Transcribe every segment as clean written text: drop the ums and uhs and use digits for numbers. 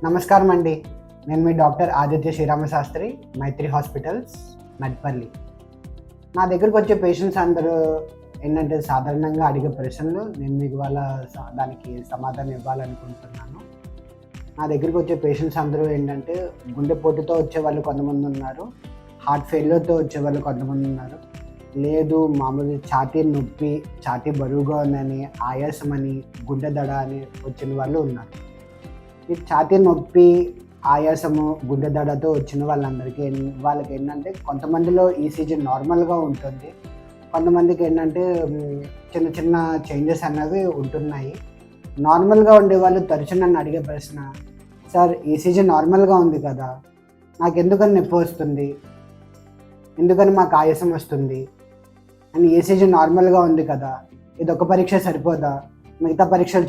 నమస్కారం అండి. నేను మీ డాక్టర్ ఆదిత్య శ్రీరామ శాస్త్రి, మైత్రి హాస్పిటల్స్, మెట్పల్లి. నా దగ్గరకు వచ్చే పేషెంట్స్ అందరూ ఏంటంటే సాధారణంగా అడిగే ప్రశ్నలు నేను మీకు దానికి సమాధానం ఇవ్వాలనుకుంటున్నాను. నా దగ్గరికి వచ్చే పేషెంట్స్ అందరూ ఏంటంటే గుండెపోటుతో వచ్చేవాళ్ళు కొంతమంది ఉన్నారు, హార్ట్ ఫెయిల్యూర్తో వచ్చేవాళ్ళు కొంతమంది ఉన్నారు, లేదు మామూలు ఛాతీ నొప్పి, ఛాతీ బరువుగా ఉందని, ఆయాసమని, గుండె దడ అని వచ్చిన వాళ్ళు ఉన్నారు. ఈ ఛాతీ నొప్పి, ఆయాసము, గుండె దడతో వచ్చిన వాళ్ళకి ఏంటంటే కొంతమందిలో ఈసీజీ నార్మల్గా ఉంటుంది, కొంతమందికి ఏంటంటే చిన్న చిన్న చేంజెస్ అనేవి ఉంటున్నాయి. నార్మల్గా ఉండేవాళ్ళు తరచు నన్ను అడిగే ప్రశ్న, సార్ ఈసీజీ నార్మల్గా ఉంది కదా, నాకు ఎందుకని నొప్పి వస్తుంది, ఎందుకని మాకు ఆయాసం వస్తుంది అని, ఈసీజీ నార్మల్గా ఉంది కదా, ఇది ఒక పరీక్ష సరిపోదా, మిగతా పరీక్షలు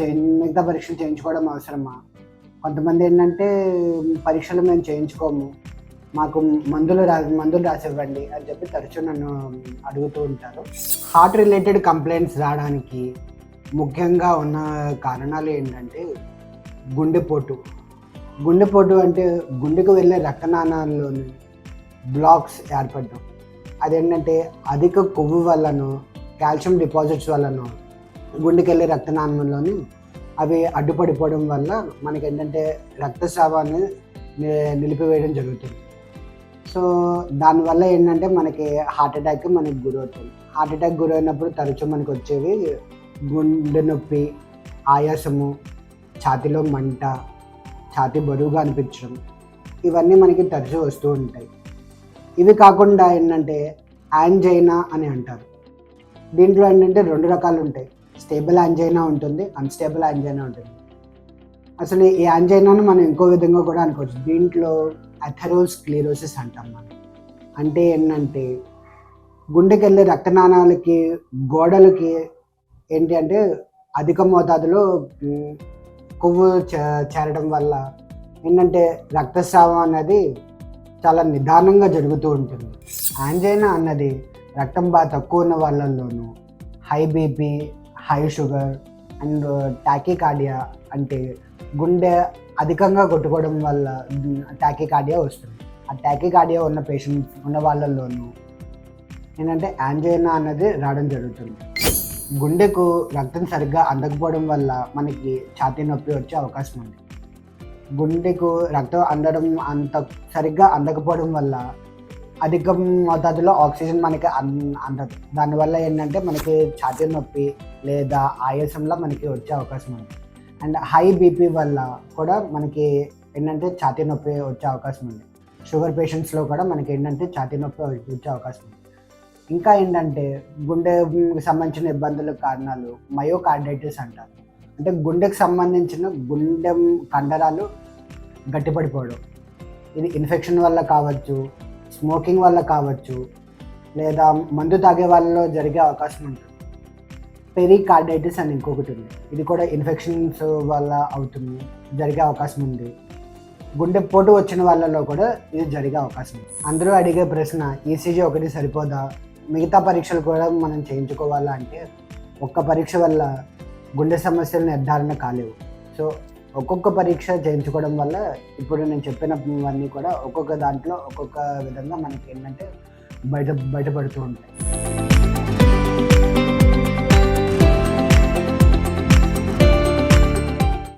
చేయించుకోవడం అవసరమా? కొంతమంది ఏంటంటే పరీక్షలు మేము చేయించుకోము, మాకు మందులు రాసివ్వండి అని చెప్పి తరచూ నన్ను అడుగుతూ ఉంటారు. హార్ట్ రిలేటెడ్ కంప్లైంట్స్ రావడానికి ముఖ్యంగా ఉన్న కారణాలు ఏంటంటే గుండెపోటు అంటే గుండెకు వెళ్ళే రక్తనాళాల్లోని బ్లాక్స్ ఏర్పడడం. అదేంటంటే అధిక కొవ్వు వల్లనో, కాల్షియం డిపాజిట్స్ వల్లనో గుండెకి వెళ్ళే రక్తనాళంలోని అవి అడ్డుపడిపోవడం వల్ల మనకి ఏంటంటే రక్తస్రావాన్ని నిలిపివేయడం జరుగుతుంది. సో దానివల్ల ఏంటంటే మనకి హార్ట్ అటాక్కి మనకి గురవుతుంది. హార్ట్ అటాక్ గురైనప్పుడు తరచూ మనకు వచ్చేవి గుండె నొప్పి, ఆయాసము, ఛాతీలో మంట, ఛాతీ బరువుగా అనిపించడం, ఇవన్నీ మనకి తరచూ వస్తూ ఉంటాయి. ఇవి కాకుండా ఏంటంటే యాంజైనా అని అంటారు. దీంట్లో ఏంటంటే 2 రకాలు ఉంటాయి, స్టేబుల్ యాంజైనా ఉంటుంది, అన్స్టేబుల్ యాంజైనా ఉంటుంది. అసలు ఈ యాంజైనాను మనం ఇంకో విధంగా కూడా అనుకోవచ్చు. దీంట్లో అథెరోస్క్లెరోసిస్ అంటాం మనం. అంటే ఏంటంటే గుండెకి వెళ్ళే రక్తనాళాలకి, గోడలకి ఏంటి అంటే అధిక మోతాదులో కొవ్వు చేరడం వల్ల ఏంటంటే రక్తస్రావం అనేది చాలా నిదానంగా జరుగుతూ ఉంటుంది. యాంజైనా అన్నది రక్తం బాగా తక్కువ ఉన్న వాళ్ళల్లోనూ, high BP, high sugar and tachycardia అంటే గుండె అధికంగా కొట్టుకోవడం వల్ల టాకీకార్డియా వస్తుంది. ఆ టాకీకార్డియా ఉన్న వాళ్ళల్లోనూ ఏంటంటే యాంజైనా అన్నది రావడం జరుగుతుంది. గుండెకు రక్తం సరిగ్గా అందకపోవడం వల్ల మనకి ఛాతీ నొప్పి వచ్చే అవకాశం ఉంది. గుండెకు రక్తం అంత సరిగ్గా అందకపోవడం వల్ల అధిక మోతాదులో ఆక్సిజన్ మనకి అందదు. దానివల్ల ఏంటంటే మనకి ఛాతీ నొప్పి లేదా ఆయాసంలో మనకి వచ్చే అవకాశం ఉంది. అండ్ హై బీపీ వల్ల కూడా మనకి ఏంటంటే ఛాతీ నొప్పి వచ్చే అవకాశం ఉంది. షుగర్ పేషెంట్స్లో కూడా మనకి ఏంటంటే ఛాతీ నొప్పి వచ్చే అవకాశం ఉంది. ఇంకా ఏంటంటే గుండెకి సంబంధించిన ఇబ్బందుల కారణాలు మయోకార్డైటిస్ అంటారు. అంటే గుండెకి సంబంధించిన గుండె కండరాలు గట్టిపడిపోవడం. ఇది ఇన్ఫెక్షన్ వల్ల కావచ్చు, స్మోకింగ్ వల్ల కావచ్చు, లేదా మందు తాగే వాళ్ళలో జరిగే అవకాశం ఉంటుంది. పెరికార్డైటిస్ అని ఇంకొకటి ఉంది. ఇది కూడా ఇన్ఫెక్షన్స్ వల్ల జరిగే అవకాశం ఉంది. గుండెపోటు వచ్చిన వాళ్ళలో కూడా ఇది జరిగే అవకాశం ఉంది. అందరూ అడిగే ప్రశ్న, ఈసీజీ ఒకటి సరిపోదా, మిగతా పరీక్షలు కూడా మనం చేయించుకోవాలా అంటే, ఒక్క పరీక్ష వల్ల గుండె సమస్యలు నిర్ధారణ కాలేవు. సో ఒక్కొక్క పరీక్ష చేయించుకోవడం వల్ల ఇప్పుడు నేను చెప్పినవన్నీ కూడా ఒక్కొక్క దాంట్లో ఒక్కొక్క విధంగా మనకి ఏంటంటే బయటపడుతూ ఉంటాయి.